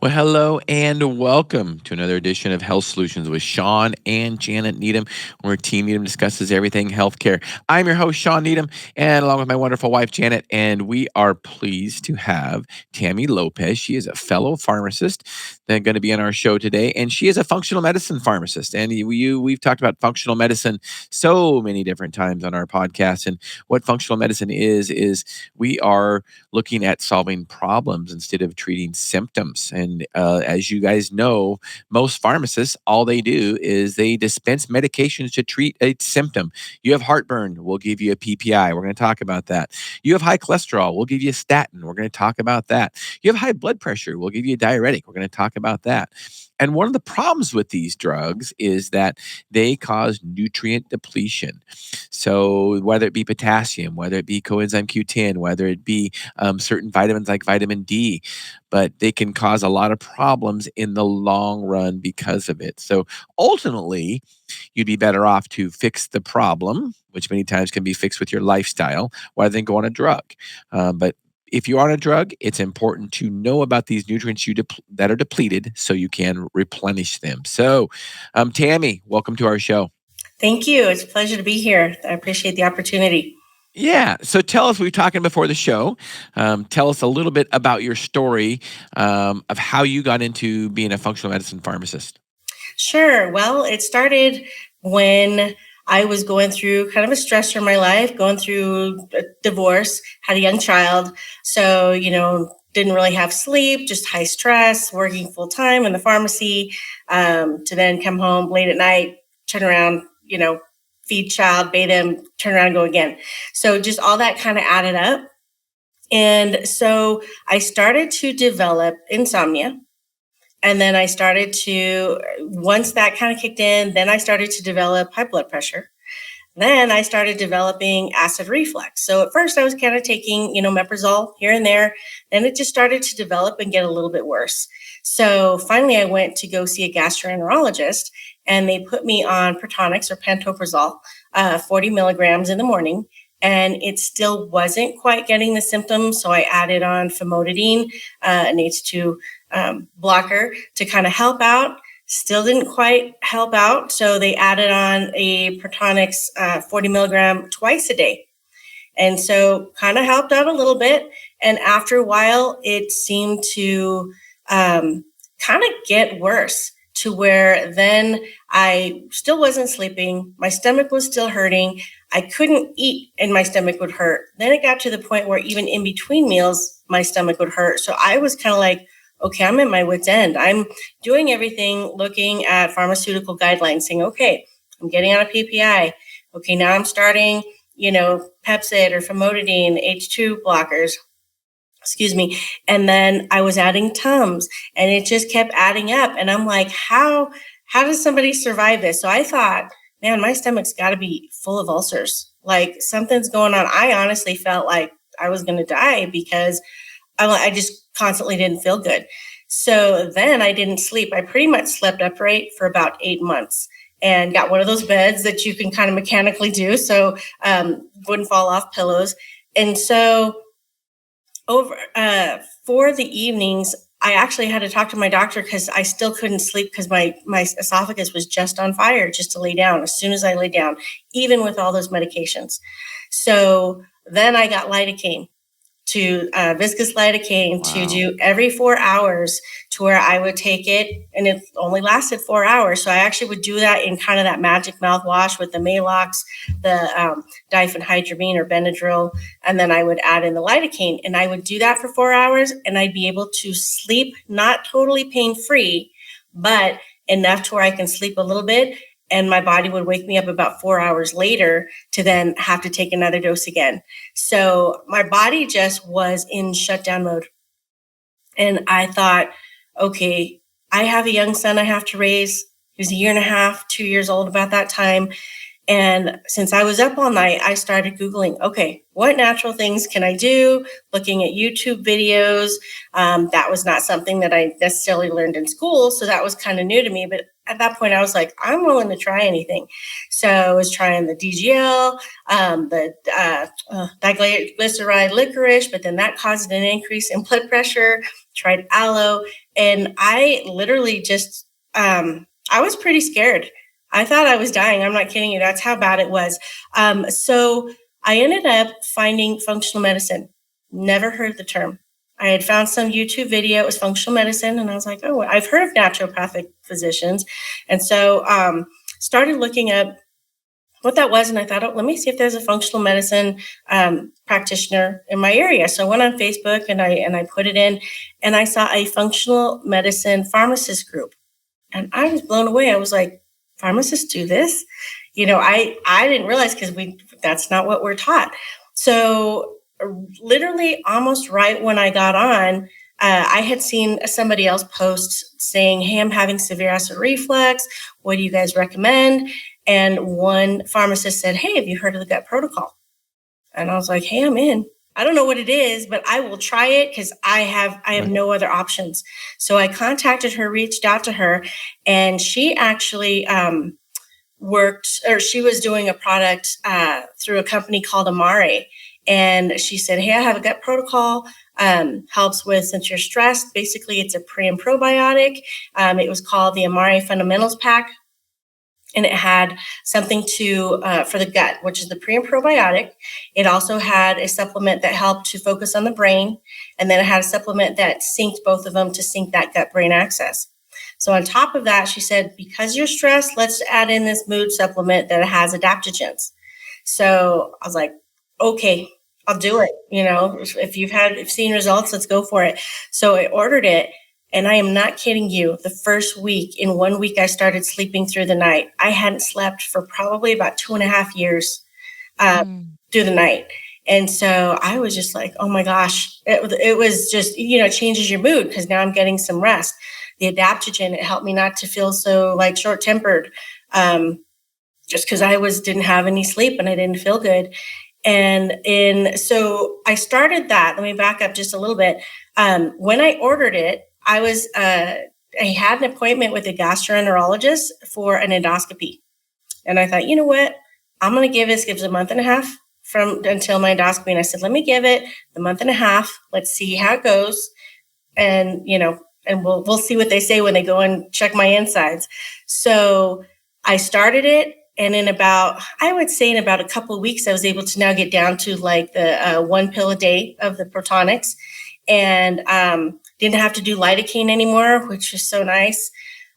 Well, hello and welcome to another edition of Health Solutions with Shawn and Janet Needham, where Team Needham discusses everything healthcare. I'm your host, Shawn Needham, and along with my wonderful wife, Janet, and we are pleased to have Tammy Lopez. She is a fellow pharmacist that's going to be on our show today, and she is a functional medicine pharmacist. And we've talked about functional medicine so many different times on our podcast. And what functional medicine is we are looking at solving problems instead of treating symptoms. And as you guys know, most pharmacists, all they do is they dispense medications to treat a symptom. You have heartburn, we'll give you a PPI. We're going to talk about that. You have high cholesterol, we'll give you a statin. We're going to talk about that. You have high blood pressure, we'll give you a diuretic. We're going to talk about that. And one of the problems with these drugs is that they cause nutrient depletion. So whether it be potassium, whether it be coenzyme Q10, whether it be certain vitamins like vitamin D, but they can cause a lot of problems in the long run because of it. So ultimately, you'd be better off to fix the problem, which many times can be fixed with your lifestyle, rather than go on a drug. But if you're on a drug, it's important to know about these nutrients that are depleted so you can replenish them. So, Tammy, welcome to our show. Thank you. It's a pleasure to be here. I appreciate the opportunity. Yeah. So tell us, we were talking before the show. Tell us a little bit about your story of how you got into being a functional medicine pharmacist. Sure. Well, it started when I was going through kind of a stressor in my life, going through a divorce, had a young child. So, didn't really have sleep, just high stress, working full time in the pharmacy, to then come home late at night, turn around, feed child, bathe him, turn around, go again. So just all that kind of added up. And so I started to develop insomnia. And then I started to, once that kind of kicked in, then I started to develop high blood pressure. Then I started developing acid reflux. So at first I was kind of taking, omeprazole here and there. Then it just started to develop and get a little bit worse. So finally I went to go see a gastroenterologist, and they put me on Probiotics or pantoprazole, 40 milligrams in the morning. And it still wasn't quite getting the symptoms. So I added on famotidine, an H2 blocker, to kind of help out. Still didn't quite help out. So they added on a Probiotics 40 milligram twice a day. And so kind of helped out a little bit. And after a while, it seemed to kind of get worse, to where then I still wasn't sleeping. My stomach was still hurting. I couldn't eat and my stomach would hurt. Then it got to the point where even in between meals, my stomach would hurt. So I was kind of like, okay, I'm at my wit's end. I'm doing everything, looking at pharmaceutical guidelines, saying, okay, I'm getting on a PPI. Okay, now I'm starting, Pepcid or famotidine, H2 blockers. And then I was adding Tums, and it just kept adding up. And I'm like, how does somebody survive this? So I thought, man, my stomach's got to be full of ulcers. Like something's going on. I honestly felt like I was going to die because I just constantly didn't feel good. So then I didn't sleep. I pretty much slept upright for about 8 months and got one of those beds that you can kind of mechanically do. So wouldn't fall off pillows. And so over for the evenings, I actually had to talk to my doctor because I still couldn't sleep because my esophagus was just on fire just to lay down as soon as I lay down, even with all those medications. So then I got lidocaine, viscous lidocaine, to do every 4 hours, to where I would take it, and it only lasted 4 hours. So I actually would do that in kind of that magic mouthwash with the Maalox, the diphenhydramine or Benadryl, and then I would add in the lidocaine, and I would do that for 4 hours, and I'd be able to sleep, not totally pain-free, but enough to where I can sleep a little bit. And my body would wake me up about 4 hours later to then have to take another dose again. So my body just was in shutdown mode. And I thought, okay, I have a young son I have to raise. He was 1.5 years, 2 years old about that time. And since I was up all night, I started Googling, okay, what natural things can I do? Looking at YouTube videos. That was not something that I necessarily learned in school. So that was kind of new to me. But at that point, I was like, I'm willing to try anything. So I was trying the DGL, the diglyceride licorice, but then that caused an increase in blood pressure. Tried aloe. And I literally just, I was pretty scared. I thought I was dying. I'm not kidding you. That's how bad it was. So I ended up finding functional medicine. Never heard the term. I had found some YouTube video. It was functional medicine. And I was like, oh, I've heard of naturopathic physicians. And so started looking up what that was. And I thought, oh, let me see if there's a functional medicine practitioner in my area. So I went on Facebook and I put it in, and I saw a functional medicine pharmacist group. And I was blown away. I was like, pharmacists do this? I didn't realize, because that's not what we're taught. So literally almost right when I got on, I had seen somebody else post saying, hey, I'm having severe acid reflux. What do you guys recommend? And one pharmacist said, hey, have you heard of the gut protocol? And I was like, hey, I'm in. I don't know what it is, but I will try it because I have no other options. So I contacted her, reached out to her, and she actually she was doing a product through a company called Amare. And she said, hey, I have a gut protocol, helps with, since you're stressed, basically it's a pre and probiotic. It was called the Amare Fundamentals Pack. And it had something for the gut, which is the pre and probiotic. It also had a supplement that helped to focus on the brain. And then it had a supplement that synced both of them to sync that gut brain axis. So on top of that, she said, because you're stressed, let's add in this mood supplement that has adaptogens. So I was like, okay, I'll do it. If you've seen results, let's go for it. So I ordered it. And I am not kidding you. The first week, in 1 week, I started sleeping through the night. I hadn't slept for probably about 2.5 years through the night. And so I was just like, oh my gosh, it was just, it changes your mood, because now I'm getting some rest. The adaptogen, it helped me not to feel so like short-tempered, just because I didn't have any sleep and I didn't feel good. And so I started that. Let me back up just a little bit. When I ordered it, I had an appointment with a gastroenterologist for an endoscopy. And I thought, you know what? I'm going to give it a month and a half until my endoscopy. And I said, let me give it the month and a half. Let's see how it goes. And, and we'll see what they say when they go and check my insides. So I started it. And in about a couple of weeks, I was able to now get down to like the 1 pill a day of the Protonics. And didn't have to do lidocaine anymore, which was so nice.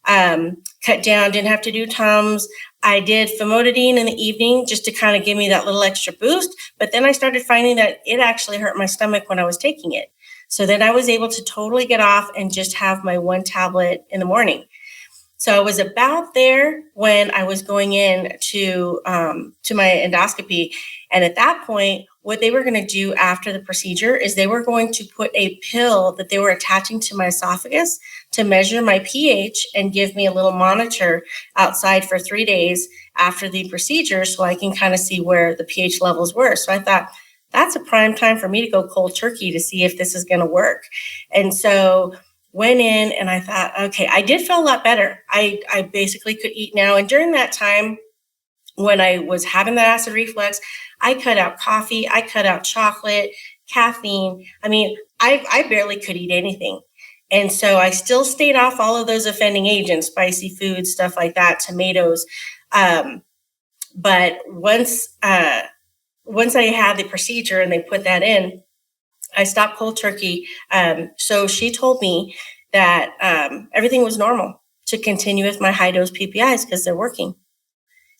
Cut down, didn't have to do Tums. I did famotidine in the evening just to kind of give me that little extra boost. But then I started finding that it actually hurt my stomach when I was taking it. So then I was able to totally get off and just have my 1 tablet in the morning. So I was about there when I was going in to my endoscopy. And at that point, what they were going to do after the procedure is they were going to put a pill that they were attaching to my esophagus to measure my pH and give me a little monitor outside for 3 days after the procedure, so I can kind of see where the pH levels were. So I thought, that's a prime time for me to go cold turkey to see if this is going to work. And so went in and I thought, okay, I did feel a lot better. I basically could eat now. And during that time, when I was having that acid reflux, I cut out coffee, I cut out chocolate, caffeine. I mean, I barely could eat anything. And so I still stayed off all of those offending agents, spicy foods, stuff like that, tomatoes. But once I had the procedure and they put that in, I stopped cold turkey. So she told me that everything was normal to continue with my high dose PPIs because they're working.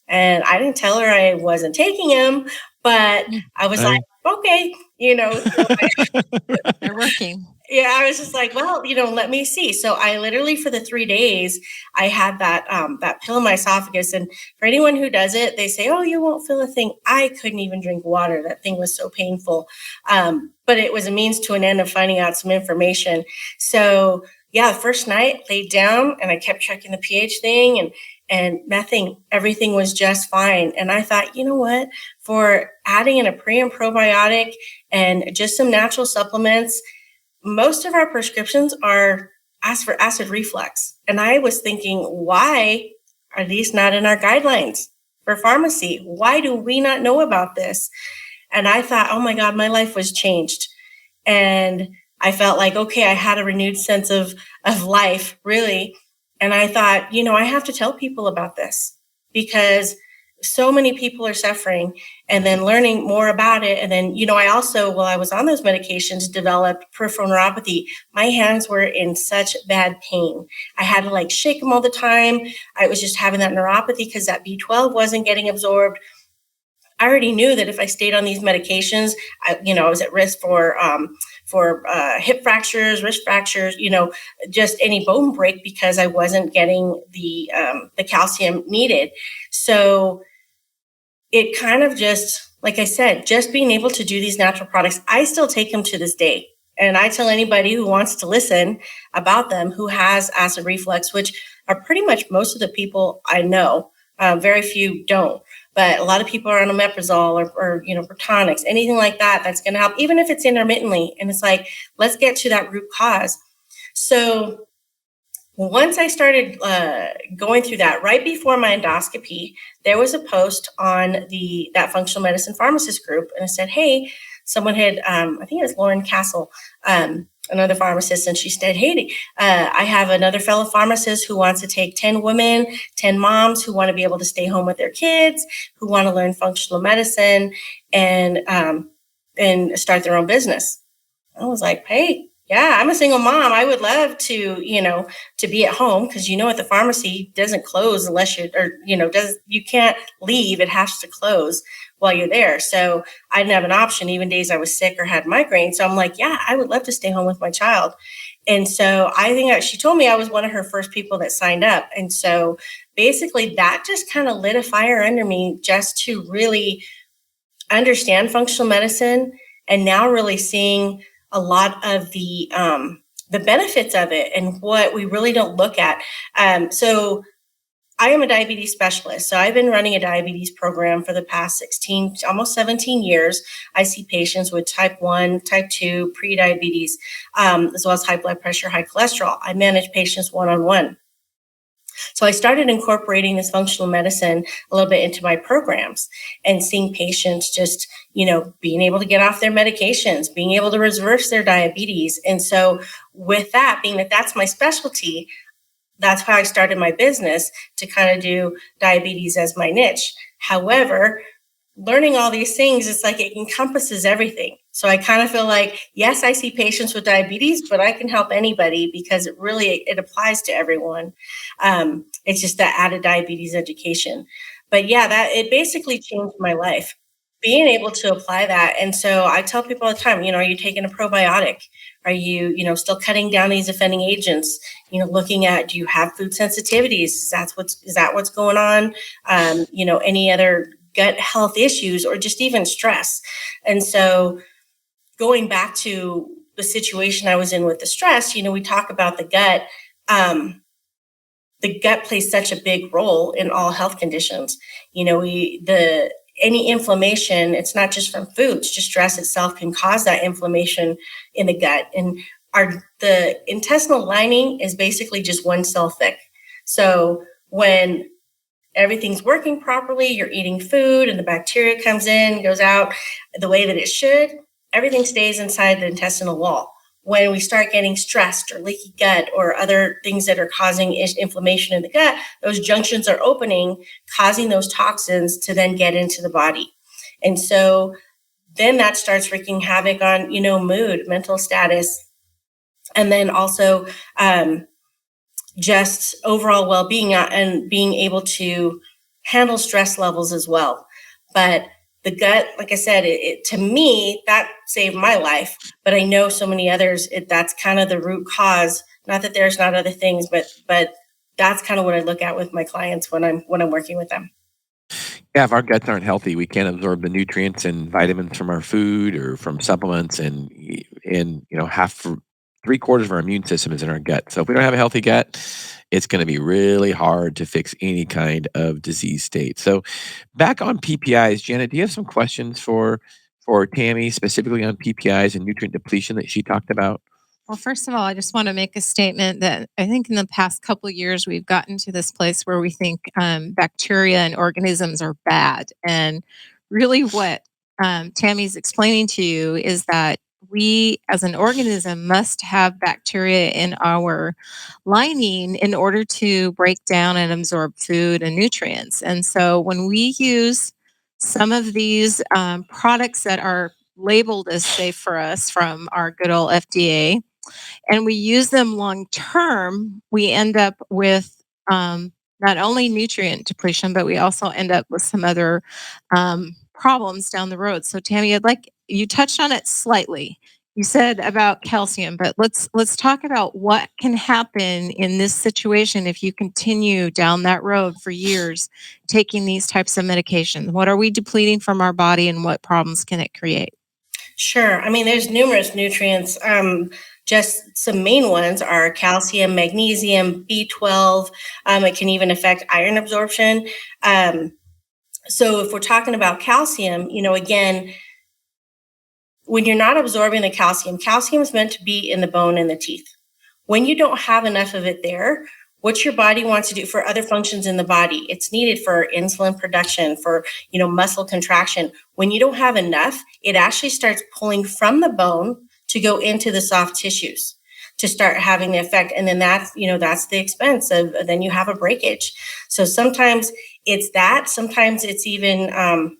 And I didn't tell her I wasn't taking them, but I was like, okay, They're working. Yeah, I was just like, well, let me see. So I literally, for the 3 days, I had that pill in my esophagus. And for anyone who does it, they say, oh, you won't feel a thing. I couldn't even drink water. That thing was so painful. But it was a means to an end of finding out some information. So yeah, the first night, laid down and I kept checking the pH thing and nothing, everything was just fine. And I thought, you know what, for adding in a pre and probiotic and just some natural supplements, most of our prescriptions are asked for acid reflux. And I was thinking, why are these not in our guidelines for pharmacy? Why do we not know about this? And I thought, oh my God, my life was changed. And I felt like, okay, I had a renewed sense of life, really. And I thought, I have to tell people about this because so many people are suffering, and then learning more about it. And then, I also, while I was on those medications, developed peripheral neuropathy. My hands were in such bad pain. I had to like shake them all the time. I was just having that neuropathy because that B12 wasn't getting absorbed. I already knew that if I stayed on these medications, I was at risk for hip fractures, wrist fractures, just any bone break because I wasn't getting the calcium needed. So it kind of just, like I said, just being able to do these natural products, I still take them to this day. And I tell anybody who wants to listen about them who has acid reflux, which are pretty much most of the people I know. Very few don't, but a lot of people are on omeprazole or Protonix, anything like that, that's going to help, even if it's intermittently. And it's like, let's get to that root cause. So once I started going through that, right before my endoscopy, there was a post on that functional medicine pharmacist group, and it said, "Hey, someone had, I think it was Lauren Castle, another pharmacist, and she said, hey, I have another fellow pharmacist who wants to take 10 women, 10 moms who want to be able to stay home with their kids, who want to learn functional medicine and start their own business." I was like, hey, yeah, I'm a single mom. I would love to, to be at home because at the pharmacy doesn't close unless you can't leave. It has to close while you're there. So I didn't have an option, even days I was sick or had migraine. So I'm like, yeah, I would love to stay home with my child. And so I think she told me I was one of her first people that signed up. And so basically that just kind of lit a fire under me just to really understand functional medicine, and now really seeing a lot of the benefits of it and what we really don't look at. So I am a diabetes specialist. So I've been running a diabetes program for the past 16, almost 17 years. I see patients with type 1, type 2, pre-diabetes, as well as high blood pressure, high cholesterol. I manage patients one-on-one. So I started incorporating this functional medicine a little bit into my programs and seeing patients just, being able to get off their medications, being able to reverse their diabetes. And so with that, being that that's my specialty, that's how I started my business, to kind of do diabetes as my niche. However, learning all these things, it's like it encompasses everything. So I kind of feel like, yes, I see patients with diabetes, but I can help anybody because it applies to everyone. It's just that added diabetes education. But yeah, it basically changed my life, being able to apply that. And so I tell people all the time, are you taking a probiotic? Are you, still cutting down these offending agents? Looking at, do you have food sensitivities? Is that what's going on? Any other gut health issues or just even stress? And so going back to the situation I was in with the stress, we talk about the gut. The gut plays such a big role in all health conditions. Any inflammation, it's not just from foods, just stress itself can cause that inflammation in the gut. And the intestinal lining is basically just one cell thick. So when everything's working properly, you're eating food and the bacteria comes in, goes out the way that it should, everything stays inside the intestinal wall. When we start getting stressed or leaky gut or other things that are causing inflammation in the gut, those junctions are opening, causing those toxins to then get into the body. And so then that starts wreaking havoc on, mood, mental status, and then also just overall well-being and being able to handle stress levels as well. But the gut, like I said, to me, that saved my life. But I know so many others, that's kind of the root cause. Not that there's not other things, but that's kind of what I look at with my clients when I'm working with them. Yeah, if our guts aren't healthy, we can't absorb the nutrients and vitamins from our food or from supplements, and half, 3/4 of our immune system is in our gut. So if we don't have a healthy gut, it's going to be really hard to fix any kind of disease state. So back on PPIs, Janet, do you have some questions for Tammy, specifically on PPIs and nutrient depletion that she talked about? Well, first of all, I just want to make a statement that I think in the past couple of years, we've gotten to this place where we think bacteria and organisms are bad. And really, what Tammy's explaining to you is that we as an organism must have bacteria in our lining in order to break down and absorb food and nutrients. And so when we use some of these products that are labeled as safe for us from our good old FDA, and we use them long term, we end up with not only nutrient depletion, but we also end up with some other problems down the road. So, Tammy, I'd like you touched on it slightly. You said about calcium, but let's talk about what can happen in this situation if you continue down that road for years taking these types of medications. What are we depleting from our body, and what problems can it create? Sure. I mean, there's numerous nutrients. Just some main ones are calcium, magnesium, B12. It can even affect iron absorption. So if we're talking about calcium, again, when you're not absorbing the calcium, calcium is meant to be in the bone and the teeth. When you don't have enough of it there, what your body wants to do for other functions in the body, it's needed for insulin production, for muscle contraction. When you don't have enough, it actually starts pulling from the bone to go into the soft tissues to start having the effect. And then that's the expense of, then you have a breakage. So sometimes it's that, sometimes it's even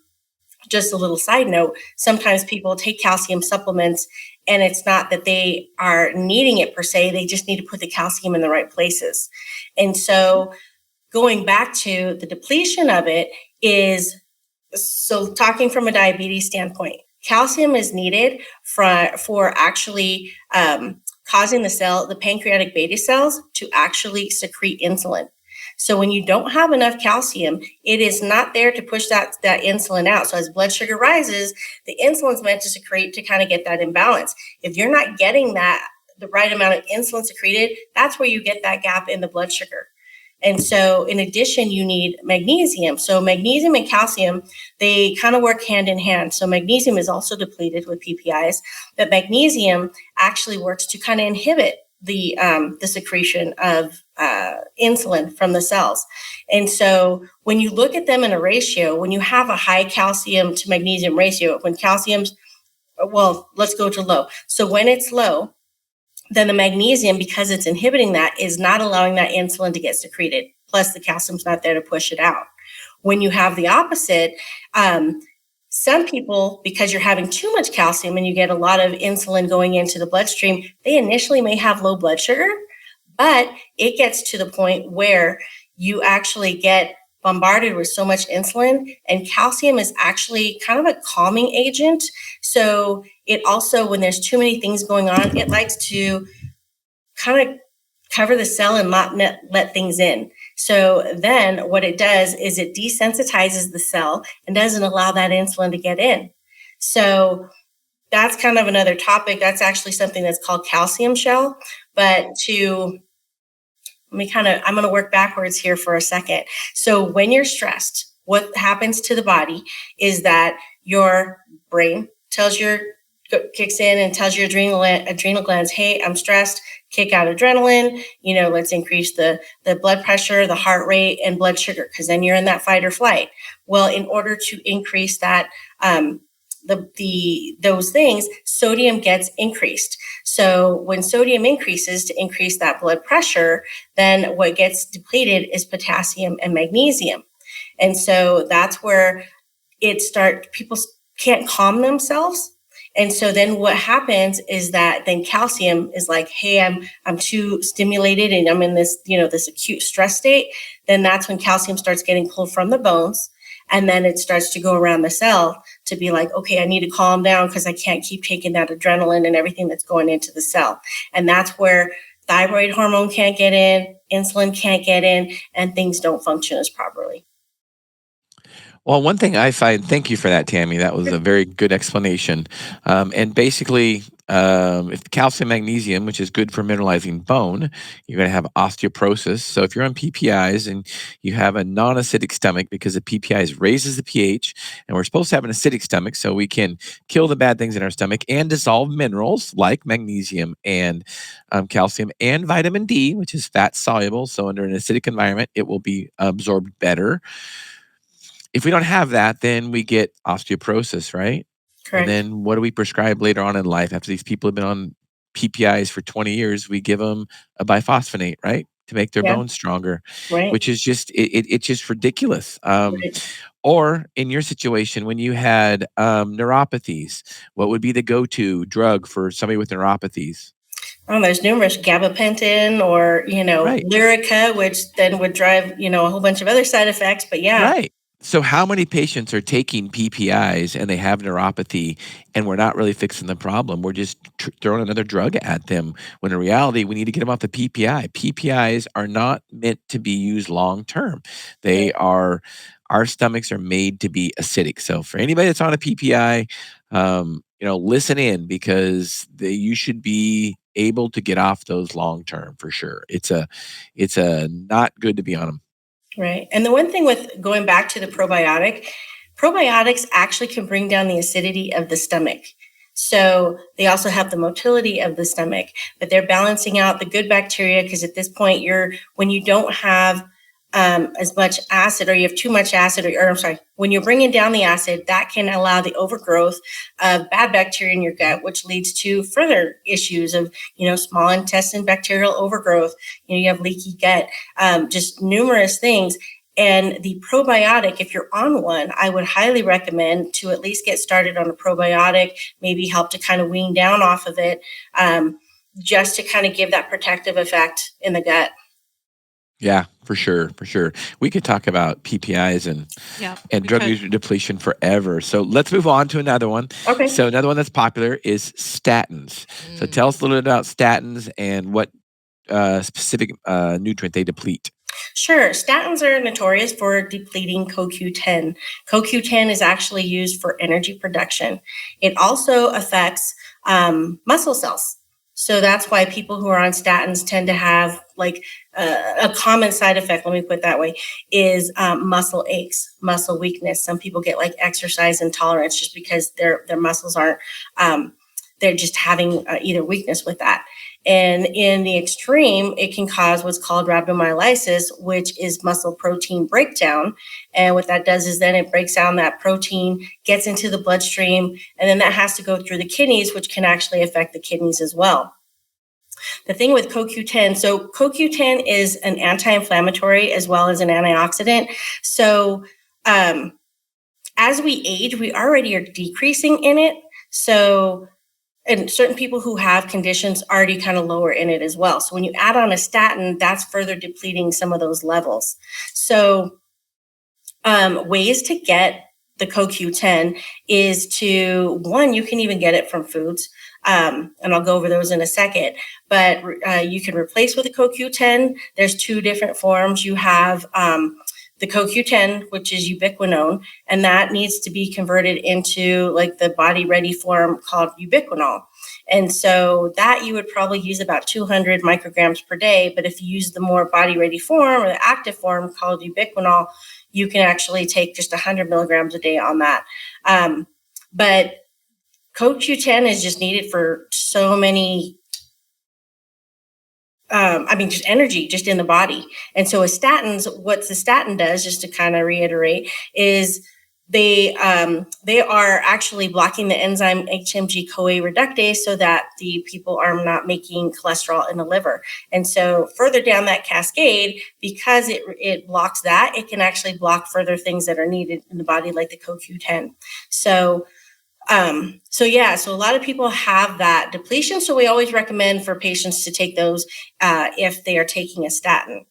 just a little side note, sometimes people take calcium supplements and it's not that they are needing it per se, they just need to put the calcium in the right places. And so going back to the depletion of it is, so talking from a diabetes standpoint, calcium is needed for actually causing the pancreatic beta cells to actually secrete insulin. So when you don't have enough calcium, it is not there to push that insulin out. So as blood sugar rises, the insulin's meant to secrete to kind of get that imbalance. If you're not getting the right amount of insulin secreted, that's where you get that gap in the blood sugar. And so in addition, you need magnesium. So magnesium and calcium, they kind of work hand in hand. So magnesium is also depleted with PPIs, but magnesium actually works to kind of inhibit the secretion of insulin from the cells. And so when you look at them in a ratio, when you have a high calcium to magnesium ratio, when calcium's, well, let's go to low. So when it's low, then the magnesium, because it's inhibiting that, is not allowing that insulin to get secreted. Plus the calcium's not there to push it out. When you have the opposite, some people, because you're having too much calcium and you get a lot of insulin going into the bloodstream, they initially may have low blood sugar, but it gets to the point where you actually get bombarded with so much insulin, and calcium is actually kind of a calming agent. So it also, when there's too many things going on, it likes to kind of cover the cell and not let things in. So then what it does is it desensitizes the cell and doesn't allow that insulin to get in. So that's kind of another topic. That's actually something that's called calcium shell. But I'm going to work backwards here for a second. So when you're stressed, what happens to the body is that your brain kicks in and tells your adrenal glands, hey, I'm stressed, kick out adrenaline, let's increase the blood pressure, the heart rate, and blood sugar, because then you're in that fight or flight. Well, in order to increase that, those things, sodium gets increased. So when sodium increases to increase that blood pressure, then what gets depleted is potassium and magnesium. And so that's where people can't calm themselves. And so then what happens is that then calcium is like, hey, I'm too stimulated and I'm in this, this acute stress state. Then that's when calcium starts getting pulled from the bones. And then it starts to go around the cell to be like, okay, I need to calm down because I can't keep taking that adrenaline and everything that's going into the cell. And that's where thyroid hormone can't get in, insulin can't get in, and things don't function as properly. Well, one thing I find, thank you for that, Tammy. That was a very good explanation. And basically, if calcium, magnesium, which is good for mineralizing bone, you're going to have osteoporosis. So if you're on PPIs and you have a non-acidic stomach, because the PPIs raises the pH, and we're supposed to have an acidic stomach so we can kill the bad things in our stomach and dissolve minerals like magnesium and calcium and vitamin D, which is fat soluble. So under an acidic environment, it will be absorbed better. If we don't have that, then we get osteoporosis, right? Correct. And then what do we prescribe later on in life after these people have been on PPIs for 20 years? We give them a biphosphonate, right? To make their Yeah. bones stronger, Right. which is just, it's just ridiculous. Right. Or in your situation, when you had neuropathies, what would be the go-to drug for somebody with neuropathies? There's numerous gabapentin or, Right. Lyrica, which then would drive, a whole bunch of other side effects. But yeah, Right. So how many patients are taking PPIs and they have neuropathy and we're not really fixing the problem? We're just throwing another drug at them when in reality we need to get them off the PPI. PPIs are not meant to be used long term. They are our stomachs are made to be acidic. So for anybody that's on a PPI, listen in because you should be able to get off those long term for sure. It's a not good to be on them. right. And the one thing with going back to the probiotics actually can bring down the acidity of the stomach. So they also have the motility of the stomach, but they're balancing out the good bacteria because at this point, when you don't have as much acid or you have too much acid, or I'm sorry, when you're bringing down the acid, that can allow the overgrowth of bad bacteria in your gut, which leads to further issues of, small intestine bacterial overgrowth. You have leaky gut, just numerous things. And the probiotic, if you're on one, I would highly recommend to at least get started on a probiotic, maybe help to kind of wean down off of it, just to kind of give that protective effect in the gut. Yeah, for sure, for sure. We could talk about PPIs and Yeah. drug user depletion forever. So let's move on to another one. Okay. So another one that's popular is statins. So tell us a little bit about statins and what specific nutrient they deplete. Sure. Statins are notorious for depleting CoQ10. CoQ10 is actually used for energy production. It also affects muscle cells. So that's why people who are on statins tend to have like a common side effect, let me put it that way, is muscle aches, muscle weakness. Some people get like exercise intolerance just because their muscles aren't, they're just having either weakness with that. And in the extreme, it can cause what's called rhabdomyolysis, which is muscle protein breakdown. And what that does is then it breaks down that protein, gets into the bloodstream, and then that has to go through the kidneys, which can actually affect the kidneys as well. The thing with CoQ10, so CoQ10 is an anti-inflammatory as well as an antioxidant. So as we age, we already are decreasing in it. So and certain people who have conditions already kind of lower in it as well. So when you add on a statin, that's further depleting some of those levels. So ways to get the CoQ10 is one, you can even get it from foods. And I'll go over those in a second, but you can replace with the CoQ10. There's two different forms. You have the CoQ10, which is ubiquinone, and that needs to be converted into like the body ready form called ubiquinol. And so that you would probably use about 200 micrograms per day. But if you use the more body ready form or the active form called ubiquinol, you can actually take just 100 milligrams a day on that. But CoQ10 is just needed for so many just energy just in the body. And so with statins, what the statin does, just to kind of reiterate, is they are actually blocking the enzyme HMG-CoA reductase so that the people are not making cholesterol in the liver. And so further down that cascade, because it blocks that, it can actually block further things that are needed in the body, like the CoQ10. So a lot of people have that depletion. So we always recommend for patients to take those if they are taking a statin.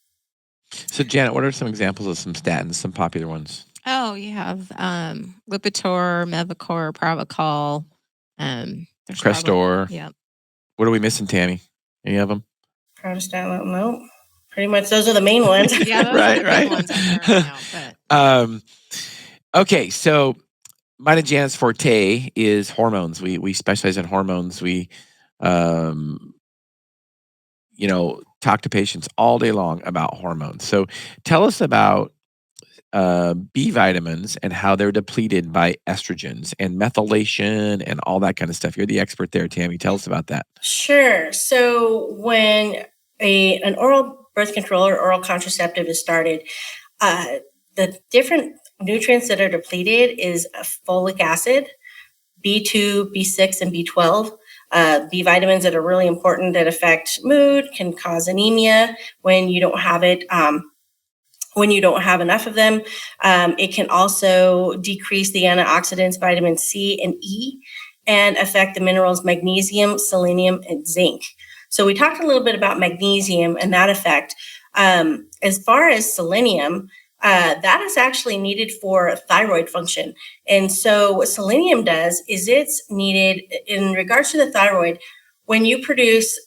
So Janet, what are some examples of some statins, some popular ones? Oh, you have Lipitor, Mevacor, Pravachol. Crestor. Yeah. What are we missing, Tammy? Any of them? Protestant, no. Pretty much those are the main ones. Yeah, those are the big ones out there right now. Okay, so mine and Janet's forte is hormones. We specialize in hormones. We, talk to patients all day long about hormones. So tell us about B vitamins and how they're depleted by estrogens and methylation and all that kind of stuff. You're the expert there, Tammy. Tell us about that. Sure. So when an oral birth control or oral contraceptive is started, the different nutrients that are depleted is folic acid, B2, B6, and B12. B vitamins that are really important that affect mood, can cause anemia when you don't have it. When you don't have enough of them. It can also decrease the antioxidants, vitamin C and E, and affect the minerals magnesium, selenium, and zinc. So we talked a little bit about magnesium and that effect. As far as selenium, that is actually needed for thyroid function. And so what selenium does is it's needed in regards to the thyroid. When you produce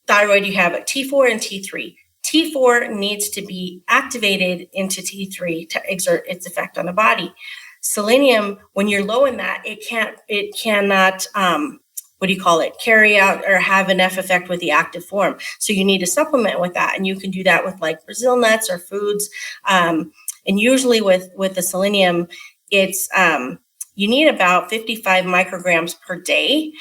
thyroid, you have a T4 and T3. T4 needs to be activated into T3 to exert its effect on the body. Selenium, when you're low in that, it cannot, carry out or have enough effect with the active form. So you need to supplement with that. And you can do that with like Brazil nuts or foods. And usually with the selenium, it's, you need about 55 micrograms per day.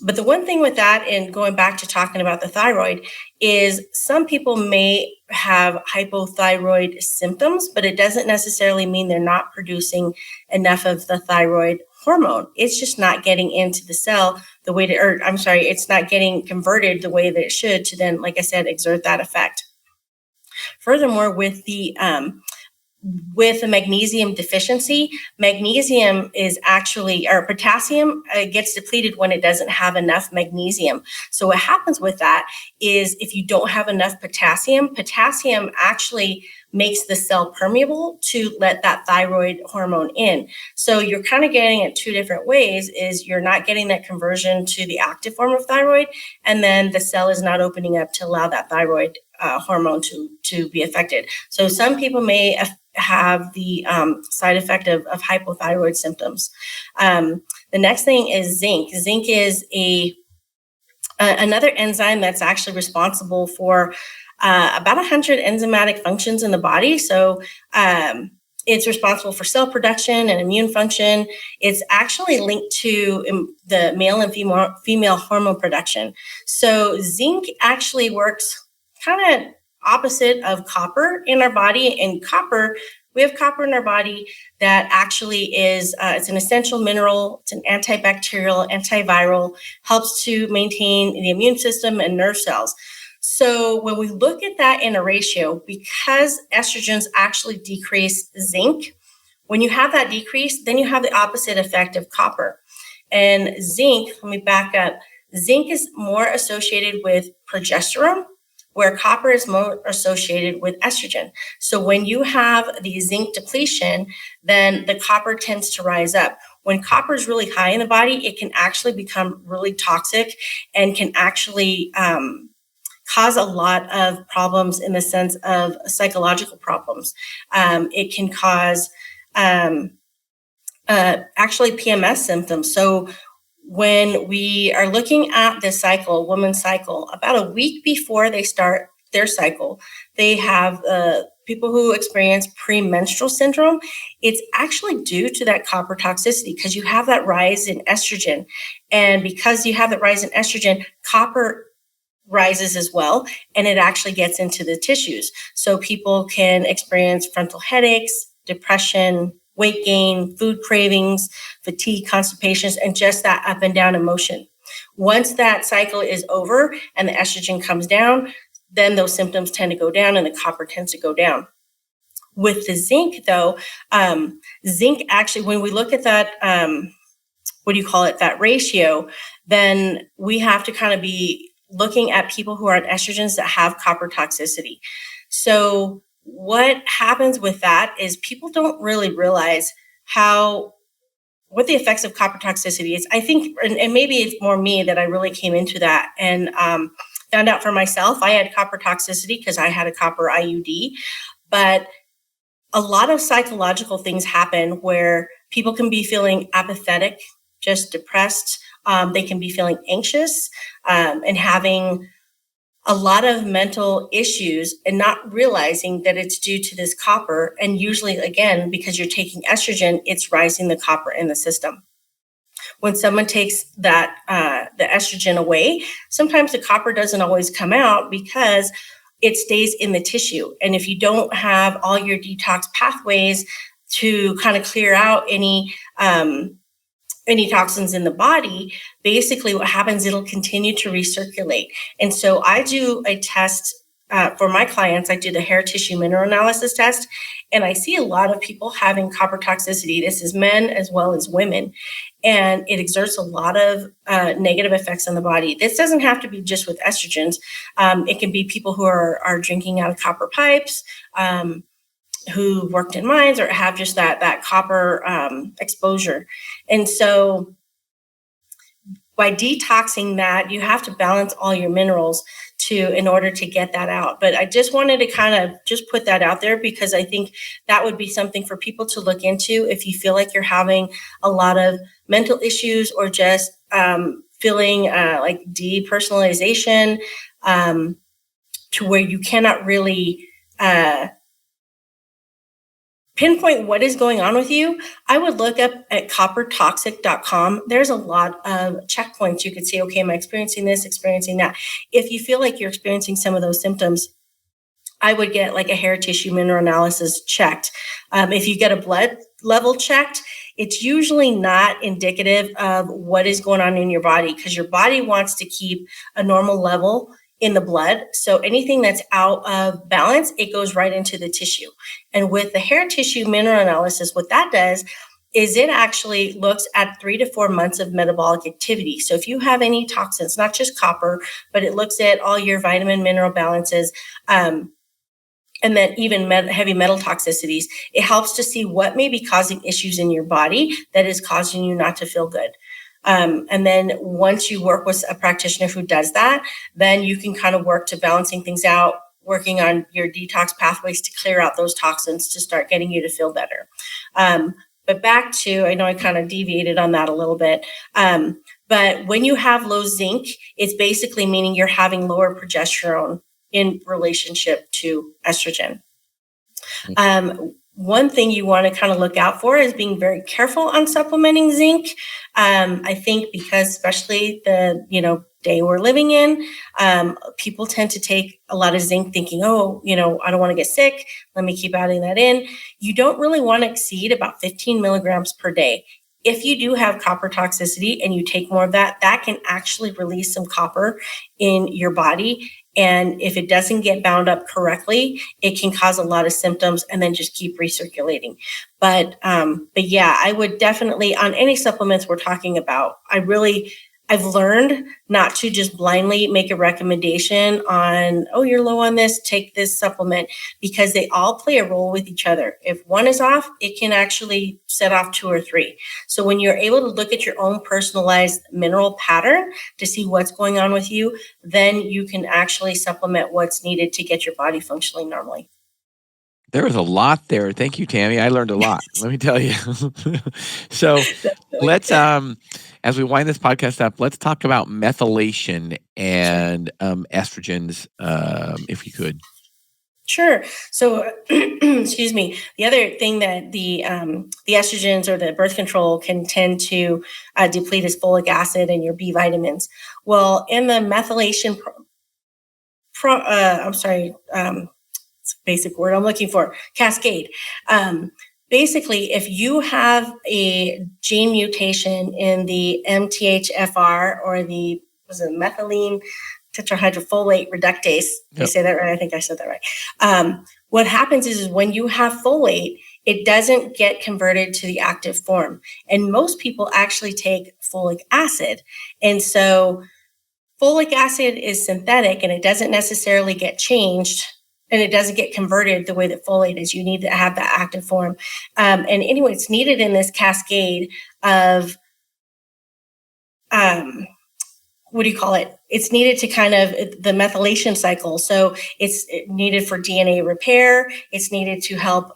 But the one thing with that, and going back to talking about the thyroid, is some people may have hypothyroid symptoms, but it doesn't necessarily mean they're not producing enough of the thyroid hormone. It's just not getting into the cell the way it's not getting converted the way that it should to then, like I said, exert that effect. Furthermore, with the magnesium deficiency, magnesium is actually, or potassium gets depleted when it doesn't have enough magnesium. So what happens with that is if you don't have enough potassium actually makes the cell permeable to let that thyroid hormone in. So you're kind of getting it two different ways, is you're not getting that conversion to the active form of thyroid, and then the cell is not opening up to allow that thyroid hormone to be affected. So some people may have the side effect of hypothyroid symptoms. The next thing is zinc. Zinc is another enzyme that's actually responsible for about 100 enzymatic functions in the body. So it's responsible for cell production and immune function. It's actually linked to the male and female hormone production. So zinc actually works kind of opposite of copper in our body. And we have copper in our body that actually is, it's an essential mineral. It's an antibacterial, antiviral, helps to maintain the immune system and nerve cells. So when we look at that in a ratio, because estrogens actually decrease zinc, when you have that decrease, then you have the opposite effect of copper. And zinc, let me back up, zinc is more associated with progesterone, where copper is more associated with estrogen. So when you have the zinc depletion, then the copper tends to rise up. When copper is really high in the body, it can actually become really toxic and can actually cause a lot of problems in the sense of psychological problems. It can cause actually PMS symptoms. So when we are looking at the cycle, woman's cycle, about a week before they start their cycle, they have people who experience premenstrual syndrome. It's actually due to that copper toxicity because you have that rise in estrogen. And because you have that rise in estrogen, copper rises as well, and it actually gets into the tissues. So people can experience frontal headaches, depression, weight gain, food cravings, fatigue, constipations, and just that up and down emotion. Once that cycle is over and the estrogen comes down, then those symptoms tend to go down and the copper tends to go down. With the zinc, though, zinc actually, when we look at that, that ratio, then we have to kind of be looking at people who are on estrogens that have copper toxicity. So what happens with that is people don't really realize what the effects of copper toxicity is. I think, and maybe it's more me that I really came into that and found out for myself. I had copper toxicity because I had a copper IUD, but a lot of psychological things happen where people can be feeling apathetic, just depressed. They can be feeling anxious and having a lot of mental issues and not realizing that it's due to this copper. And usually, again, because you're taking estrogen, it's rising the copper in the system. When someone takes that the estrogen away, sometimes the copper doesn't always come out because it stays in the tissue. And if you don't have all your detox pathways to kind of clear out any any toxins in the body, basically what happens, it'll continue to recirculate. And so I do a test for my clients. I do the hair tissue mineral analysis test, and I see a lot of people having copper toxicity. This is men as well as women, and it exerts a lot of negative effects on the body. This doesn't have to be just with estrogens. It can be people who are drinking out of copper pipes, who worked in mines, or have just that copper exposure. And so by detoxing that, you have to balance all your minerals in order to get that out. But I just wanted to kind of just put that out there, because I think that would be something for people to look into if you feel like you're having a lot of mental issues, or just feeling like depersonalization, to where you cannot really pinpoint what is going on with you. I would look up at coppertoxic.com. There's a lot of checkpoints. You could say, okay, am I experiencing this, experiencing that? If you feel like you're experiencing some of those symptoms, I would get like a hair tissue mineral analysis checked. If you get a blood level checked, it's usually not indicative of what is going on in your body, because your body wants to keep a normal level in the blood. So anything that's out of balance, it goes right into the tissue. And with the hair tissue mineral analysis, what that does is it actually looks at 3 to 4 months of metabolic activity. So if you have any toxins, not just copper, but it looks at all your vitamin mineral balances, and then even heavy metal toxicities, it helps to see what may be causing issues in your body that is causing you not to feel good. And then once you work with a practitioner who does that, then you can kind of work to balancing things out, working on your detox pathways to clear out those toxins to start getting you to feel better. But back to, I know I kind of deviated on that a little bit, but when you have low zinc, it's basically meaning you're having lower progesterone in relationship to estrogen. One thing you want to kind of look out for is being very careful on supplementing zinc. I think because especially the day we're living in, people tend to take a lot of zinc thinking, oh, I don't want to get sick. Let me keep adding that in. You don't really want to exceed about 15 milligrams per day. If you do have copper toxicity and you take more of that, that can actually release some copper in your body. And if it doesn't get bound up correctly, it can cause a lot of symptoms and then just keep recirculating. But yeah, I would definitely, on any supplements we're talking about, I've learned not to just blindly make a recommendation on, oh, you're low on this, take this supplement, because they all play a role with each other. If one is off, it can actually set off 2 or 3. So when you're able to look at your own personalized mineral pattern to see what's going on with you, then you can actually supplement what's needed to get your body functioning normally. There was a lot there. Thank you, Tammy. I learned a lot. Let me tell you. So let's, as we wind this podcast up, let's talk about methylation and estrogens, if you could. Sure. So, excuse me. The other thing that the estrogens or the birth control can tend to deplete is folic acid and your B vitamins. Well, in the methylation, it's a basic word I'm looking for, cascade. Basically, if you have a gene mutation in the MTHFR or the methylene tetrahydrofolate reductase, did I say that right? I think I said that right. What happens is when you have folate, it doesn't get converted to the active form. And most people actually take folic acid. And so folic acid is synthetic and it doesn't necessarily get changed, and it doesn't get converted the way that folate is. You need to have that active form. And anyway, it's needed in this cascade of, it's needed to kind of the methylation cycle. So it's needed for DNA repair. It's needed to help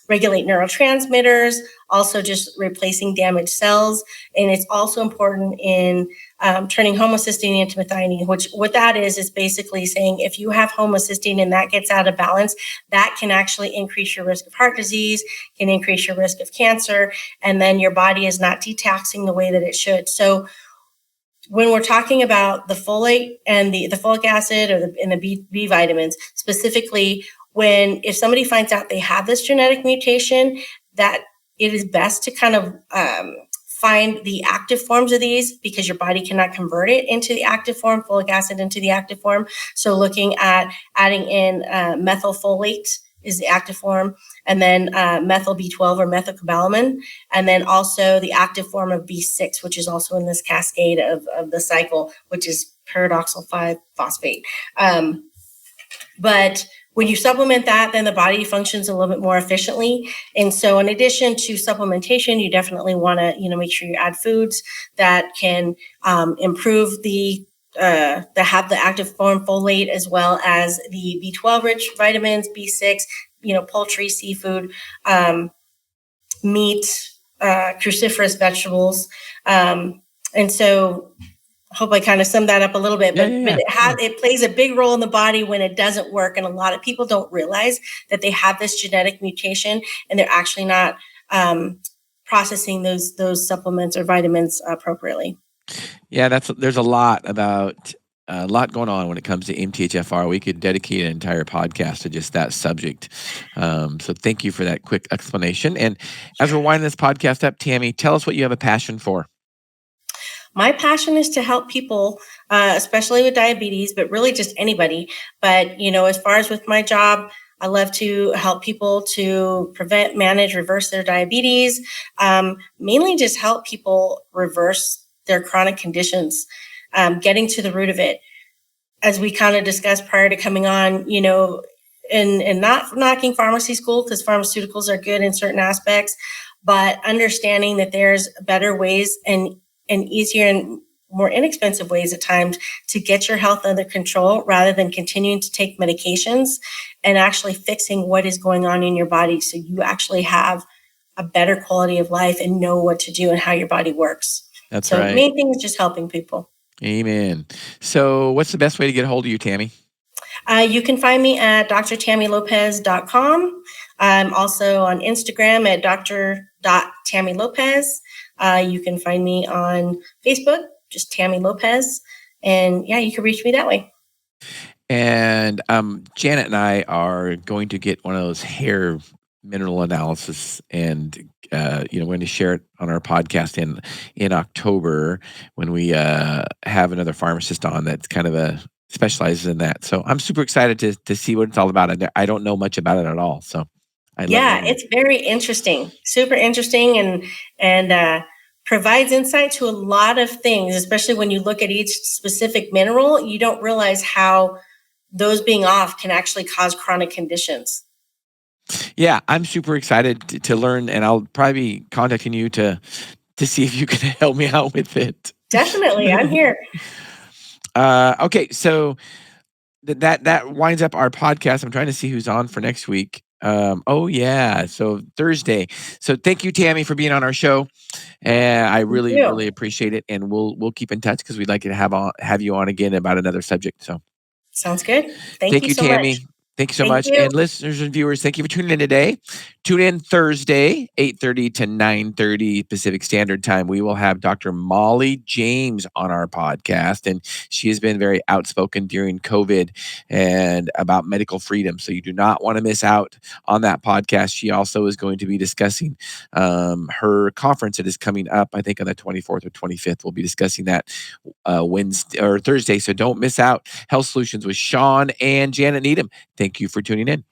regulate neurotransmitters, also just replacing damaged cells. And it's also important in turning homocysteine into methionine, which what that is basically saying if you have homocysteine and that gets out of balance, that can actually increase your risk of heart disease, can increase your risk of cancer, and then your body is not detoxing the way that it should. So when we're talking about the folate and the folic acid or the B vitamins, specifically if somebody finds out they have this genetic mutation, that it is best to kind of find the active forms of these because your body cannot convert it into the active form, folic acid into the active form. So looking at adding in methylfolate is the active form, and then methyl B12 or methylcobalamin, and then also the active form of B6, which is also in this cascade of the cycle, which is pyridoxal 5-phosphate. But when you supplement that, then the body functions a little bit more efficiently. And so in addition to supplementation, you definitely want to, make sure you add foods that can improve that have the active form folate, as well as the B12 rich vitamins, B6, poultry, seafood, meat, cruciferous vegetables. And so hope I kind of summed that up a little bit, but it plays a big role in the body when it doesn't work. And a lot of people don't realize that they have this genetic mutation and they're actually not processing those supplements or vitamins appropriately. Yeah, there's a lot going on when it comes to MTHFR. We could dedicate an entire podcast to just that subject. So thank you for that quick explanation. And as we're winding this podcast up, Tammy, tell us what you have a passion for. My passion is to help people, especially with diabetes, but really just anybody. But, as far as with my job, I love to help people to prevent, manage, reverse their diabetes, mainly just help people reverse their chronic conditions, getting to the root of it. As we kind of discussed prior to coming on, and not knocking pharmacy school, because pharmaceuticals are good in certain aspects, but understanding that there's better ways and easier and more inexpensive ways at times to get your health under control, rather than continuing to take medications and actually fixing what is going on in your body, so you actually have a better quality of life and know what to do and how your body works. That's right. So the main thing is just helping people. Amen. So what's the best way to get a hold of you, Tammy? You can find me at drtammylopez.com. I'm also on Instagram at dr.tammylopez. You can find me on Facebook, just Tammy Lopez. And you can reach me that way. And Janet and I are going to get one of those hair mineral analysis, and we're going to share it on our podcast in October when we have another pharmacist on that's kind of specializes in that. So I'm super excited to see what it's all about. I don't know much about it at all. So it's very interesting, super interesting, and provides insight to a lot of things, especially when you look at each specific mineral. You don't realize how those being off can actually cause chronic conditions. Yeah, I'm super excited to learn, and I'll probably be contacting you to see if you can help me out with it. Definitely, I'm here. Okay, so that winds up our podcast. I'm trying to see who's on for next week. So Thursday. So thank you, Tammy, for being on our show. And I really appreciate it. And we'll keep in touch because we'd like to have you on again about another subject. So sounds good. Thank you so Tammy. much. Thank you so much. And listeners and viewers, thank you for tuning in today. Tune in Thursday, 8:30 to 9:30 Pacific Standard Time. We will have Dr. Molly James on our podcast, and she has been very outspoken during COVID and about medical freedom. So you do not want to miss out on that podcast. She also is going to be discussing her conference that is coming up, I think on the 24th or 25th. We'll be discussing that Wednesday or Thursday. So don't miss out. Health Solutions with Shawn and Janet Needham. Thank you for tuning in.